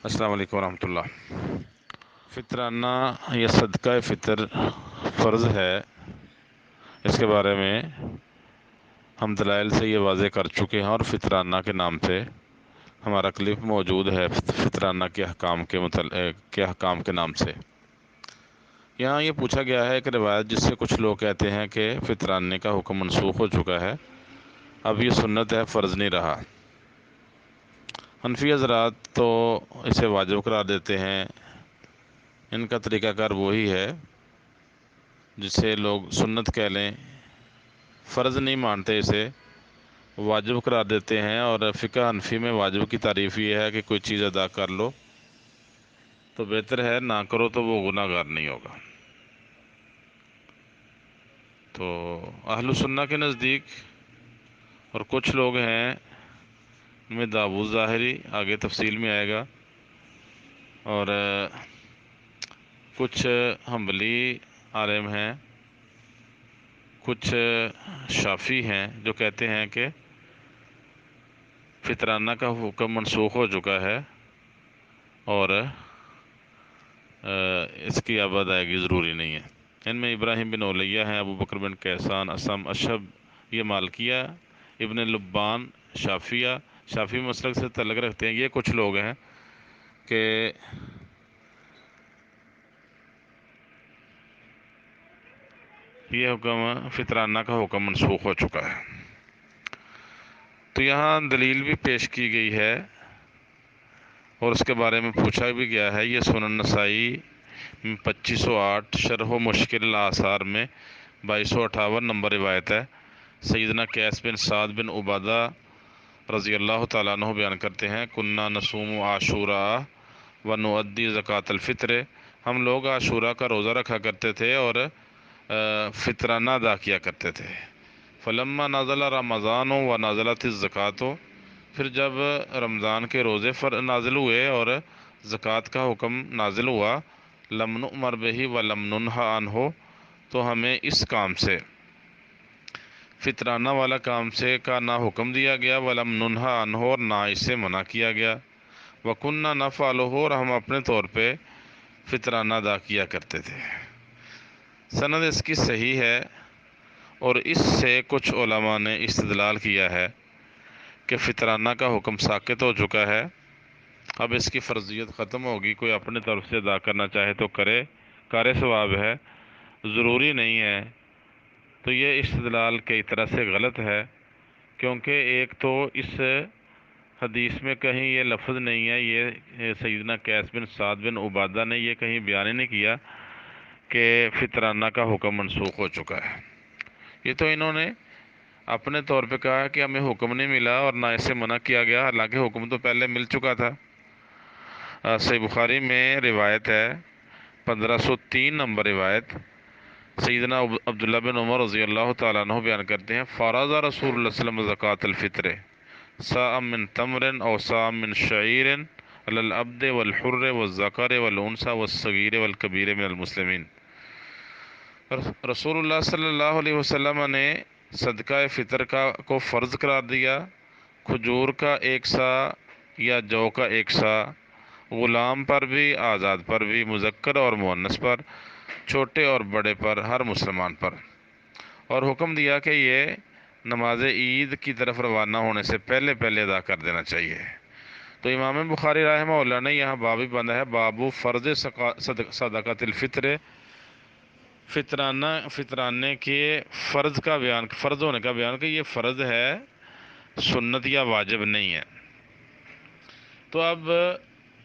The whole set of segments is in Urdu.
السلام علیکم ورحمۃ اللہ۔ فطرانہ یا صدقہ فطر فرض ہے، اس کے بارے میں ہم دلائل سے یہ واضح کر چکے ہیں، اور فطرانہ کے نام سے ہمارا کلپ موجود ہے فطرانہ کے احکام کے نام سے۔ یہاں یہ پوچھا گیا ہے کہ روایت جس سے کچھ لوگ کہتے ہیں کہ فطرانے کا حکم منسوخ ہو چکا ہے، اب یہ سنت ہے، فرض نہیں رہا۔ حنفی حضرات تو اسے واجب قرار دیتے ہیں۔ ان کا طریقہ کار وہی ہے جسے لوگ سنت کہہ لیں، فرض نہیں مانتے، اسے واجب قرار دیتے ہیں۔ اور فقہ حنفی میں واجب کی تعریف یہ ہے کہ کوئی چیز ادا کر لو تو بہتر ہے، نہ کرو تو وہ گناہ گار نہیں ہوگا۔ تو اہل سنہ کے نزدیک، اور کچھ لوگ ہیں ان میں داؤد ظاہری، آگے تفصیل میں آئے گا، اور کچھ حنبلی عالم ہیں، کچھ شافعی ہیں جو کہتے ہیں کہ فطرانہ کا حکم منسوخ ہو چکا ہے اور اس کی اب ادائیگی ضروری نہیں ہے۔ ان میں ابراہیم بن اولیہ ہیں، ابو بکر بن کیسان، اسم اشب یہ مالکیہ، ابن لبان شافعی مسلک سے تعلق رکھتے ہیں۔ یہ کچھ لوگ ہیں کہ یہ حکم فطرانہ کا حکم منسوخ ہو چکا ہے۔ تو یہاں دلیل بھی پیش کی گئی ہے اور اس کے بارے میں پوچھا بھی گیا ہے۔ یہ سنن نسائی 2508 شرح و مشکل الآثار میں 2258 نمبر روایت ہے۔ سیدنا قیس بن سعد بن عبادہ رضی اللہ تعالیٰ عنہ بیان کرتے ہیں، کننا نصوم عاشوراء و نؤدی زکوٰۃ الفطر، ہم لوگ عاشوراء کا روزہ رکھا کرتے تھے اور فطرانہ ادا کیا کرتے تھے۔ فلما نزل رمضان و نزلت الزکوٰۃ، پھر جب رمضان کے روزے نازل ہوئے اور زکوٰۃ کا حکم نازل ہوا، لم نؤمر بہ ولم ننہی عنہ، تو ہمیں اس کام سے، فطرانہ والا کام سے کا نہ حکم دیا گیا، ولم ننہی عنہ، اور نہ اس سے منع کیا گیا، وکننا نفعلہ، اور ہم اپنے طور پہ فطرانہ ادا کیا کرتے تھے۔ سند اس کی صحیح ہے، اور اس سے کچھ علماء نے استدلال کیا ہے کہ فطرانہ کا حکم ساقط ہو چکا ہے، اب اس کی فرضیت ختم ہوگی، کوئی اپنے طرف سے ادا کرنا چاہے تو کرے، کار ثواب ہے، ضروری نہیں ہے۔ تو یہ استدلال کئی طرح سے غلط ہے، کیونکہ ایک تو اس حدیث میں کہیں یہ لفظ نہیں ہے، یہ سیدنا قیس بن سعد بن عبادہ نے یہ کہیں بیان نہیں کیا کہ فطرانہ کا حکم منسوخ ہو چکا ہے۔ یہ تو انہوں نے اپنے طور پہ کہا کہ ہمیں حکم نہیں ملا اور نہ اسے منع کیا گیا، حالانکہ حکم تو پہلے مل چکا تھا۔ صحیح بخاری میں روایت ہے، 1503 نمبر روایت، سیدنا عبداللہ بن عمر رضی اللہ تعالیٰ عنہ بیان کرتے ہیں، فرض رسول اللہ صلی اللہ علیہ وسلم زکوٰۃ الفطر صاع من تمر او صاع من شعیر علی العبد والحر والذکر والانثی والصغیر والکبیر من المسلمین۔ رسول اللہ صلی اللہ علیہ وسلم نے صدقہ فطر کو فرض قرار دیا، کھجور کا ایک سا یا جو کا ایک سا، غلام پر بھی، آزاد پر بھی، مذکر اور مؤنث پر، چھوٹے اور بڑے پر، ہر مسلمان پر، اور حکم دیا کہ یہ نماز عید کی طرف روانہ ہونے سے پہلے ادا کر دینا چاہیے۔ تو امام بخاری رحمہ اللہ نے یہاں باب بھی باندھا ہے، باب فرض صدقۃ الفطر، فطرانے کے فرض ہونے کا بیان، کہ یہ فرض ہے، سنت یا واجب نہیں ہے۔ تو اب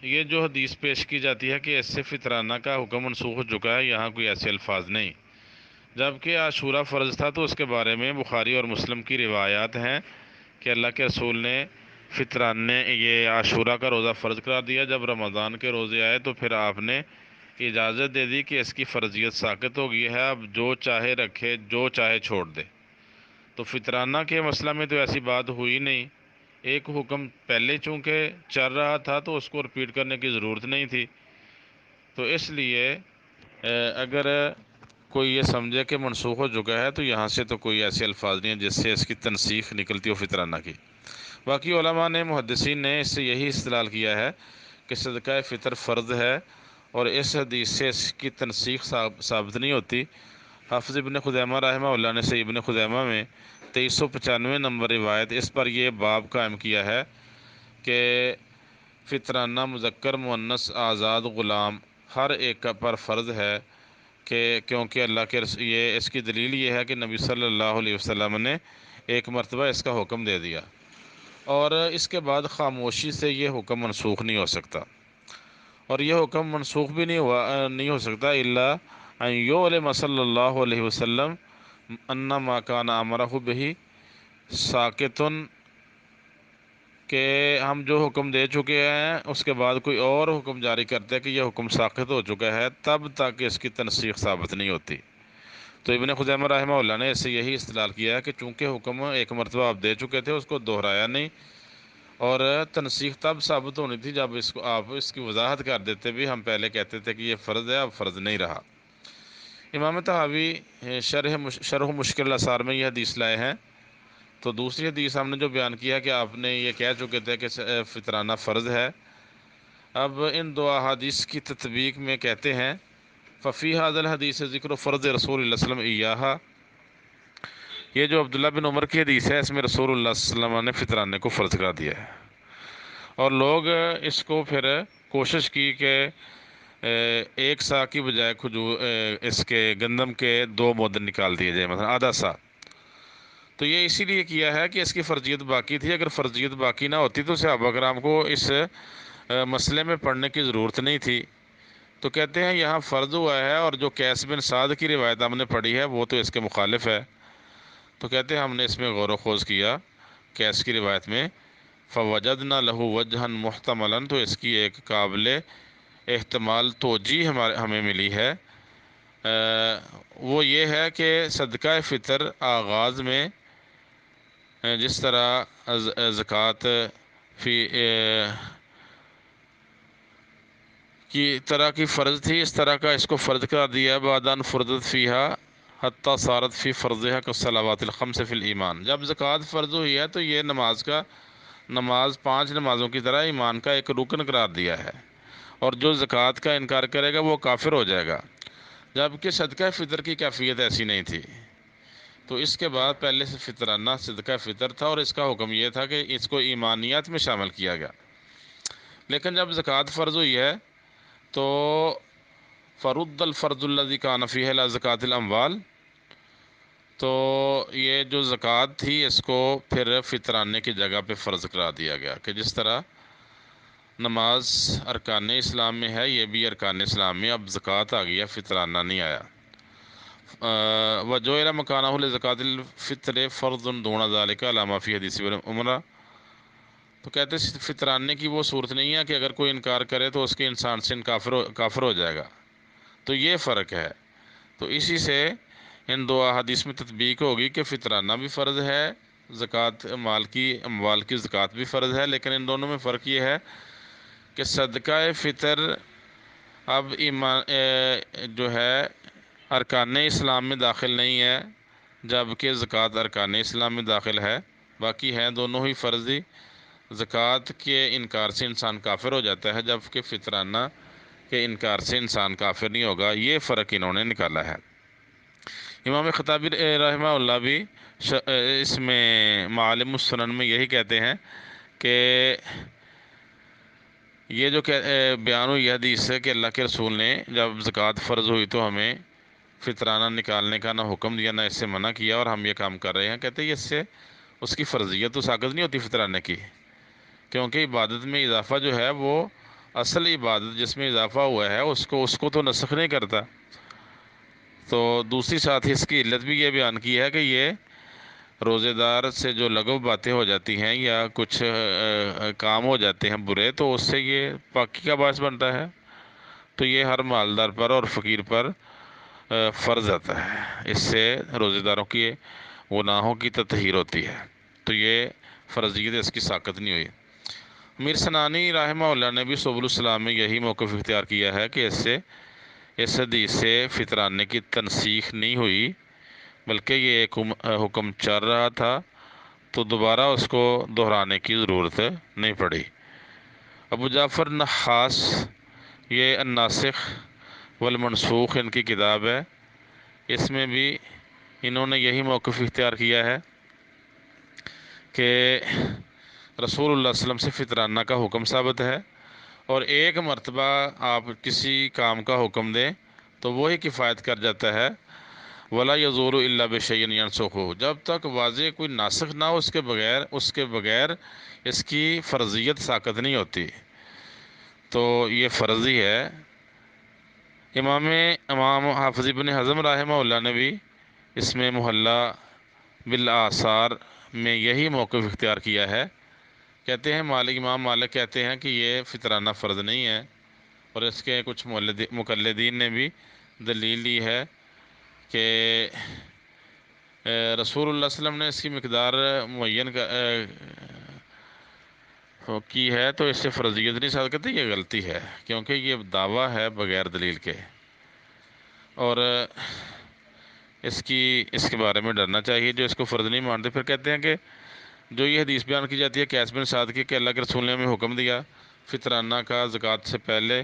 یہ جو حدیث پیش کی جاتی ہے کہ اس سے فطرانہ کا حکم منسوخ ہو چکا ہے، یہاں کوئی ایسے الفاظ نہیں، جبکہ عاشورہ فرض تھا، تو اس کے بارے میں بخاری اور مسلم کی روایات ہیں کہ اللہ کے رسول نے فطرانے یہ عاشورہ کا روزہ فرض قرار دیا، جب رمضان کے روزے آئے تو پھر آپ نے اجازت دے دی کہ اس کی فرضیت ساقط ہو گئی ہے، اب جو چاہے رکھے، جو چاہے چھوڑ دے۔ تو فطرانہ کے مسئلہ میں تو ایسی بات ہوئی نہیں، ایک حکم پہلے چونکہ چل رہا تھا تو اس کو رپیٹ کرنے کی ضرورت نہیں تھی۔ تو اس لیے اگر کوئی یہ سمجھے کہ منسوخ ہو چکا ہے تو یہاں سے تو کوئی ایسے الفاظ نہیں ہیں جس سے اس کی تنسیخ نکلتی ہو فطرانہ کی۔ باقی علماء نے، محدثین نے اس سے یہی استدلال کیا ہے کہ صدقہ فطر فرض ہے، اور اس حدیث سے اس کی تنسیخ ثابت نہیں ہوتی۔ حافظ ابن خزیمہ رحمہ اللہ نے صحیح ابن خزیمہ میں 2395 نمبر روایت اس پر یہ باب قائم کیا ہے کہ فطرانہ مذکر مؤنث آزاد غلام ہر ایک پر فرض ہے، کہ کیونکہ اللہ کے یہ اس کی دلیل یہ ہے کہ نبی صلی اللہ علیہ وسلم نے ایک مرتبہ اس کا حکم دے دیا، اور اس کے بعد خاموشی سے یہ حکم منسوخ نہیں ہو سکتا، اور یہ حکم منسوخ بھی نہیں ہو سکتا الا ان یعلم صلی اللہ علیہ وسلم ان ما کان امرہ بہ ساکت، کہ ہم جو حکم دے چکے ہیں اس کے بعد کوئی اور حکم جاری کرتے ہیں کہ یہ حکم ساقط ہو چکا ہے، تب تک اس کی تنسیخ ثابت نہیں ہوتی۔ تو ابن خزیمہ رحمہ اللہ نے اس سے یہی استدلال کیا ہے کہ چونکہ حکم ایک مرتبہ آپ دے چکے تھے، اس کو دہرایا نہیں، اور تنسیخ تب ثابت ہونی تھی جب آپ اس کی وضاحت کر دیتے بھی ہم پہلے کہتے تھے کہ یہ فرض ہے، اب فرض نہیں رہا۔ امام طحاوی شرح مشکل الاثار میں یہ حدیث لائے ہیں۔ تو دوسری حدیث ہم نے جو بیان کیا کہ آپ نے یہ کہہ چکے تھے کہ فطرانہ فرض ہے، اب ان دو احادیث کی تطبیق میں کہتے ہیں ففی ھذا الحدیث ذکر فرض رسول اللہ صلی اللہ علیہ وسلم ایہا، یہ جو عبداللہ بن عمر کی حدیث ہے اس میں رسول اللہ صلی اللہ علیہ وسلم نے فطرانے کو فرض کرا دیا ہے، اور لوگ اس کو پھر کوشش کی کہ ایک سا کی بجائے اس کے گندم کے 2 مد نکال دیے جائے، مثلا آدھا سا۔ تو یہ اسی لیے کیا ہے کہ اس کی فرضیت باقی تھی، اگر فرضیت باقی نہ ہوتی تو صحابہ کرام کو اس مسئلے میں پڑھنے کی ضرورت نہیں تھی۔ تو کہتے ہیں یہاں فرض ہوا ہے، اور جو قیس بن سعد کی روایت ہم نے پڑھی ہے وہ تو اس کے مخالف ہے۔ تو کہتے ہیں ہم نے اس میں غور و خوض کیا قیس کی روایت میں، فوجدنا لہ وجہا محتملا، تو اس کی ایک قابل احتمال توجیہ ہمیں ملی ہے، وہ یہ ہے کہ صدقہ فطر آغاز میں جس طرح زکوٰۃ کی طرح کی فرض تھی، اس طرح کا اس کو فرض کر دیا بعد ان فرضت فیہا حتی صارت فی فرضہا کالصلوات الخمس فی الایمان۔ جب زکوٰۃ فرض ہوئی ہے تو یہ نماز 5 نمازوں کی طرح ایمان کا ایک رکن قرار دیا ہے، اور جو زکوٰۃ کا انکار کرے گا وہ کافر ہو جائے گا، جبکہ صدقہ فطر کی کیفیت ایسی نہیں تھی۔ تو اس کے بعد پہلے سے فطرانہ صدقہ فطر تھا، اور اس کا حکم یہ تھا کہ اس کو ایمانیات میں شامل کیا گیا، لیکن جب زکوٰۃ فرض ہوئی ہے تو فرد الفرض الذی کان فیہ الی زکوٰۃ الاموال، تو یہ جو زکوٰۃ تھی اس کو پھر فطرانے کی جگہ پہ فرض کرا دیا گیا، کہ جس طرح نماز ارکان اسلام میں ہے، یہ بھی ارکان اسلام میں اب زکوٰۃ آ گیا، فطرانہ نہیں آیا۔ وجعل مکانہ لزکوٰۃ الفطر فرض دون ذلک علی ما فی حدیث ابن عمر، تو کہتے ہیں فطرانے کی وہ صورت نہیں ہے کہ اگر کوئی انکار کرے تو اس کے انسان سے کافر ہو جائے گا، تو یہ فرق ہے۔ تو اسی سے ان 2 احادیث میں تطبیق ہوگی کہ فطرانہ بھی فرض ہے، اموال کی زکوٰۃ بھی فرض ہے، لیکن ان دونوں میں فرق یہ ہے کہ صدقہ فطر اب جو ہے ارکان اسلام میں داخل نہیں ہے، جبکہ زکوٰۃ ارکان اسلام میں داخل ہے، باقی ہیں دونوں ہی فرضی۔ زکوٰۃ کے انکار سے انسان کافر ہو جاتا ہے، جبکہ فطرانہ کے انکار سے انسان کافر نہیں ہوگا، یہ فرق انہوں نے نکالا ہے۔ امام خطابی رحمہ اللہ بھی اس میں معالم السنن میں یہی کہتے ہیں کہ یہ جو بیان ہوئی حدیث ہے کہ اللہ کے رسول نے جب زکوٰۃ فرض ہوئی تو ہمیں فطرانہ نکالنے کا نہ حکم دیا نہ اس سے منع کیا، اور ہم یہ کام کر رہے ہیں، کہتے ہیں اس سے اس کی فرضیت تو ساقط نہیں ہوتی فطرانے کی، کیونکہ عبادت میں اضافہ جو ہے وہ اصل عبادت جس میں اضافہ ہوا ہے اس کو تو نسخ نہیں کرتا۔ تو دوسری ساتھ ہی اس کی علت بھی یہ بیان کی ہے کہ یہ روزے دار سے جو لغو باتیں ہو جاتی ہیں یا کچھ کام ہو جاتے ہیں برے، تو اس سے یہ پاکی کا باعث بنتا ہے، تو یہ ہر مالدار پر اور فقیر پر فرض آتا ہے، اس سے روزے داروں کی گناہوں کی تطہیر ہوتی ہے، تو یہ فرضیت اس کی ساقط نہیں ہوئی۔ امیر سنانی رحمہ اللہ نے بھی سبل السلام میں یہی موقف اختیار کیا ہے کہ اس حدیث سے فطرانے کی تنسیخ نہیں ہوئی، بلکہ یہ ایک حکم چل رہا تھا، تو دوبارہ اس کو دہرانے کی ضرورت نہیں پڑی۔ ابو جعفر نحاس، یہ الناسخ والمنسوخ ان کی کتاب ہے، اس میں بھی انہوں نے یہی موقف اختیار کیا ہے کہ رسول اللہ صلی اللہ علیہ وسلم سے فطرانہ کا حکم ثابت ہے، اور ایک مرتبہ آپ کسی کام کا حکم دیں تو وہی کفایت کر جاتا ہے۔ ولا یزور الا بشیء ینسخہ، جب تک واضح کوئی ناسخ نہ ہو اس کے بغیر اس کی فرضیت ساقط نہیں ہوتی، تو یہ فرضی ہے۔ امام حافظ ابن حزم رحمہ اللہ نے بھی اس میں محلہ بالآثار میں یہی موقف اختیار کیا ہے۔ کہتے ہیں امام مالک کہتے ہیں کہ یہ فطرانہ فرض نہیں ہے، اور اس کے کچھ مقلدین نے بھی دلیل دی ہے کہ رسول اللہ صلی اللہ علیہ وسلم نے اس کی مقدار معین کی ہے تو اس سے فرضیت نہیں ثابت کرتے، یہ غلطی ہے، کیونکہ یہ دعویٰ ہے بغیر دلیل کے، اور اس کے بارے میں ڈرنا چاہیے جو اس کو فرض نہیں مانتے۔ پھر کہتے ہیں کہ جو یہ حدیث بیان کی جاتی ہے قیس بن سعد کی کہ اللہ کے رسول نے ہمیں حکم دیا فطرانہ کا زکوٰۃ سے پہلے،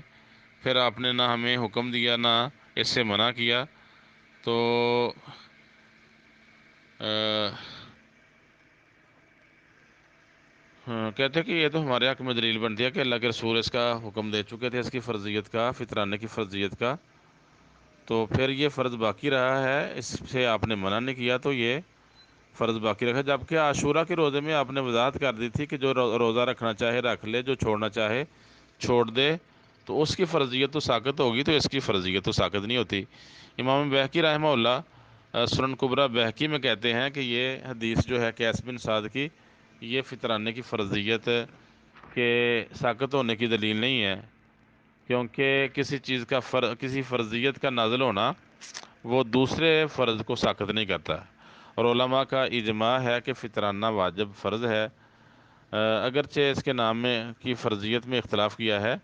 پھر آپ نے نہ ہمیں حکم دیا نہ اس سے منع کیا، تو کہتے ہیں کہ یہ تو ہمارے حق میں دلیل بنتی ہے کہ اللہ کے رسول اس کا حکم دے چکے تھے، اس کی فرضیت کا، فطرانے کی فرضیت کا، تو پھر یہ فرض باقی رہا ہے، اس سے آپ نے منع نہیں کیا تو یہ فرض باقی رکھا۔ جبکہ عاشورہ کے روزے میں آپ نے وضاحت کر دی تھی کہ جو روزہ رکھنا چاہے رکھ لے، جو چھوڑنا چاہے چھوڑ دے، تو اس کی فرضیت تو ساقط ہوگی، تو اس کی فرضیت تو ساقط نہیں ہوتی۔ امام بہقی رحمہ اللہ سنن کبریٰ بہقی میں کہتے ہیں کہ یہ حدیث جو ہے قیس بن سعد کی، یہ فطرانے کی فرضیت کے ساقط ہونے کی دلیل نہیں ہے، کیونکہ کسی چیز کا کسی فرضیت کا نازل ہونا وہ دوسرے فرض کو ساقط نہیں کرتا، اور علماء کا اجماع ہے کہ فطرانہ واجب فرض ہے، اگرچہ اس کے نام میں کی فرضیت میں اختلاف کیا ہے،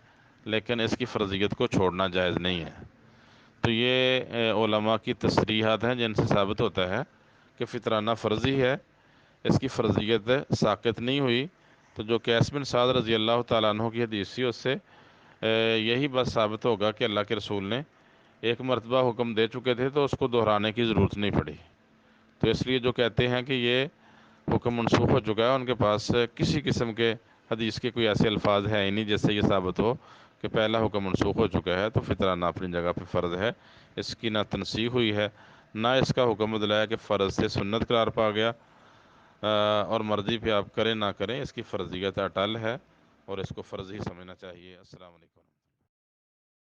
لیکن اس کی فرضیت کو چھوڑنا جائز نہیں ہے۔ تو یہ علماء کی تصریحات ہیں جن سے ثابت ہوتا ہے کہ فطرانہ فرضی ہے، اس کی فرضیت ساقط نہیں ہوئی۔ تو جو قیس بن سعد رضی اللہ تعالیٰ عنہ کی حدیث تھی اس سے یہی بات ثابت ہوگا کہ اللہ کے رسول نے ایک مرتبہ حکم دے چکے تھے تو اس کو دہرانے کی ضرورت نہیں پڑی۔ تو اس لیے جو کہتے ہیں کہ یہ حکم منسوخ ہو چکا ہے، ان کے پاس کسی قسم کے حدیث کے کوئی ایسے الفاظ ہیں ہی نہیں جس سے یہ ثابت ہو کہ پہلا حکم منسوخ ہو چکا ہے تو فطرانہ اپنی جگہ پہ فرض ہے، اس کی نہ تنسیخ ہوئی ہے نہ اس کا حکم بدلا ہے کہ فرض سے سنت قرار پا گیا، اور مرضی پہ آپ کریں نہ کریں، اس کی فرضیت اٹل ہے اور اس کو فرض ہی سمجھنا چاہیے۔ السلام علیکم۔